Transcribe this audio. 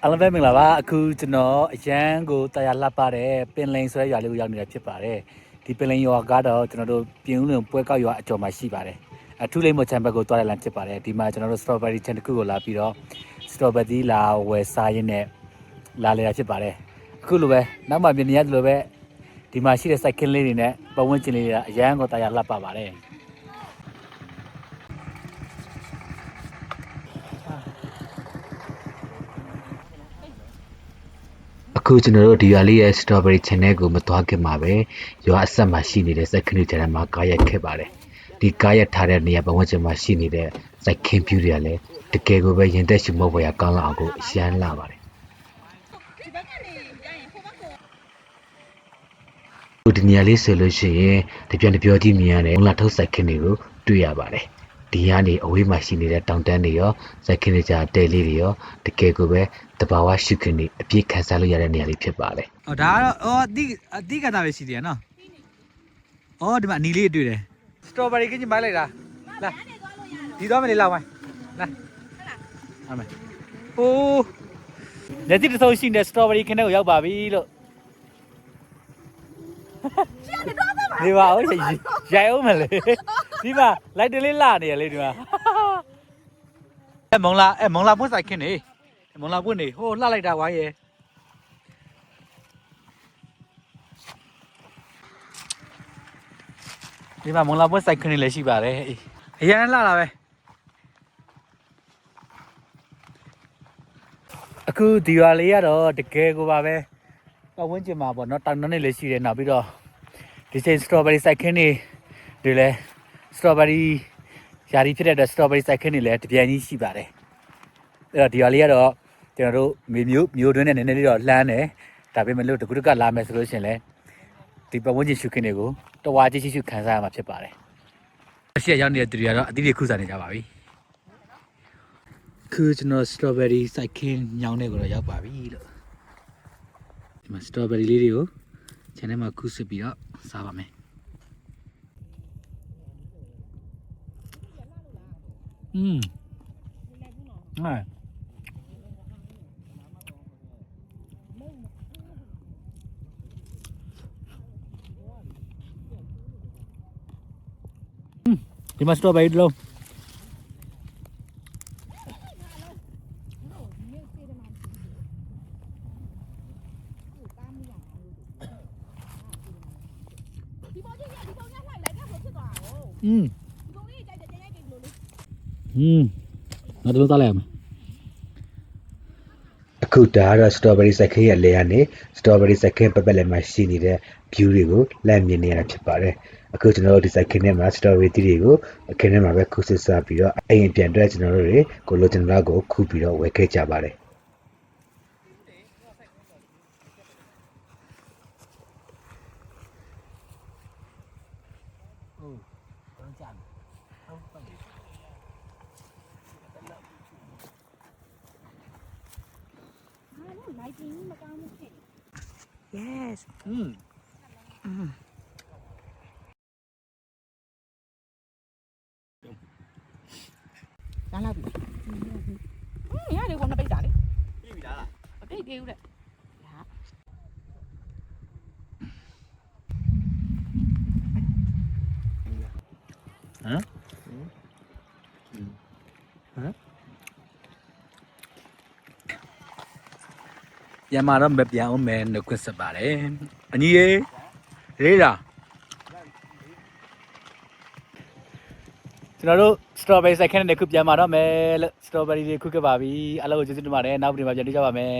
အားလုံးပဲမင်္ဂလာပါအခုကျွန်တော်အရန်ကိုတရားလှပတဲ့ပင်လိန်ဆိုတဲ့ရွာလေးကိုရောက်နေတာဖြစ်ပါတယ်ဒီပင်လိန်ရွာကတော့ကျွန်တော်တို့ပြင်ဦးလွင်ပွဲကောက်ရွာအကျော်မှာရှိပါတယ်အထူးလေးမချမ်းဘက်ကိုတွားရလမ်းဖြစ်ပါတယ်ဒီမှာကျွန်တော်တို့ strawberry ချန်တစ်ခုကိုလာပြီးတော့ strawberry လာဝယ်စားရင်းနဲ့လာလေတာဖြစ်ပါတယ်အခုလိုပဲနောက်မှမြင်နေရတယ်လို့ပဲဒီမှာရှိတဲ့ စိုက်ခင်းလေးတွေနဲ့ပတ်ဝန်းကျင်လေးတွေကအရန်ကိုတရားလှပပါတယ်အခုကျွန်တော်တို့ဒီရွာလေးရဲ့ strawberry channel ကိုမသွားခင်မှာပဲရွာအဆက်မှာရှိနေတဲ့စိုက်ခင်းတွေထဲမှာကားရက်ခဲ့ပါတယ်ဒီကားရက်ထားတဲ့နေရာပတ်ဝန်းကျင်မှာရှိနေတဲ့စိုက်ခင်းပြူတွေကလည်းတကယ်ကိုပဲရင်သက်ရှုမောဖွယ်ကောင်းလာအောင်ကိုအရန်လာပါတယ်ဒီနေရာလေးဆိုလို့ရှိရင်တပြန်တပြောကြီးမြင်ရတဲ့လာထုတ်စိုက်ခင်းတွေကိုတွေ့ရပါတယ်ဒီကနေအဝေးမှာရှိနေတဲ့တောင်တန်းတွေရောစိုက်ခင်းတွေကြားတဲလေးတွေရောတကယ်ကိုပဲတဘာဝရှုခင်းတွေအပြည့်ခံစားလို့ရတဲ့နေရာလေးဖြစ်ပါတယ်။ဒါကတော့အတိကတာပဲရှိတယ်နော်။အော်ဒီမှာအနီလေးတွေ့တယ်။ strawberry ကင်းမိုင်းလိုက်တာ။လာဒီတော့မလေးလောက်ဝိုင်း။လာ။အမေ။ဟိုးလက်တိတဆိုးရှိနေတဲ့ strawberry ခင်းကိုရောက်ပါပြီလို့။ဒီပါဦးရိုက်အောင်မလဲဒီမှာလိုက်တလေးလာနေရလေဒီမှာမုံလာပွင့်ဆိုင်ခင်းနေမုံလာပွင့်နေဟိုလှလိုက်တာဝိုင်းရဲ့ဒီမှာမုံလာပွင့်ဆိုင်ခင်းနေလည်းရှိပါတယ်အရန်လှလာပဲအခုဒီရွာလေးကတော့တကယ်ကိုပါပဲပတ်ဝန်းကျင်မှာပေါ့နော်တောင်တန်းတွေလည်းရှိတယ်နောက်ပြီးတော့ဒီချိန် strawberry စိုက်ခင်းတွေလည်း strawberry ယာရီဖြစ်တဲ့ strawberry စိုက်ခင်းတွေလည်းတပြိုင်ကြီးရှိပါတယ်အဲ့တော့ဒီရွာလေးကတော့ကျွန်တော်တို့မျိုးတွင်းနဲ့နည်းနည်းလေးတော့လှမ်းတယ်ဒါပေမဲ့လို့တကူတကလာမယ်ဆိုလို့ရှိရင်လည်းဒီပတ်ဝန်းကျင်ရှုခင်းတွေကိုတဝါကြီးရှိခံစားရမှာဖြစ်ပါတယ်အရှိရောက်နေတဲ့သူတွေကတော့အသီးတွေခုစားနေကြပါပြီခုကျွန်တော် strawberry စိုက်ခင်းညောင်းတဲ့ကိုတော့ရောက်ပါပြီလို့ဒီမှာ strawberry လေးတွေကိုခြံထဲမှာခုစစ်ပြီးတော့စားပါမယ်はいဒီမှာ strawberry တစ်လုံးနောက်တစ်လုံးသားလိုက်အောင်အခုဒါကတော့ strawberry စိုက်ခင်းရဲ့လေကနေ strawberry စိုက်ခင်းပတ်ပတ်လည်မှာရှိနေတဲ့ view တွေကိုလမ်းမြင်နေရတာဖြစ်ပါတယ်အခုကျွန်တော်တို့ဒီစိုက်ခင်းထဲမှာ strawberry တီးတွေကိုအခင်းထဲမှာပဲခုစစ်စားပြီးတော့အိမ်ပြန်အတွက်ကျွန်တော်တို့တွေကိုလိုချင်တာကိုခုပြီးတော့ဝယ်ခဲ့ကြပါတယ်Yes. Đã lâu rồi. Nhá đi con nó bây giờ đi. Đi bị đã là. Đi kêu đấy. Dạ. Hả? Hả? Yamara bẹp ya ôm men được quên sập bà đấy anh gì thế àကျွန်တော်တို့ strawberry စိုက်ခင်းတဲ့ခုပြန်มาတော့မယ် strawberry တွေခုကပါပြီအားလုံးကိုကျေးဇူးတင်ပါတယ်နောက်ပြန်ပြန်တွေ့ကြပါမယ်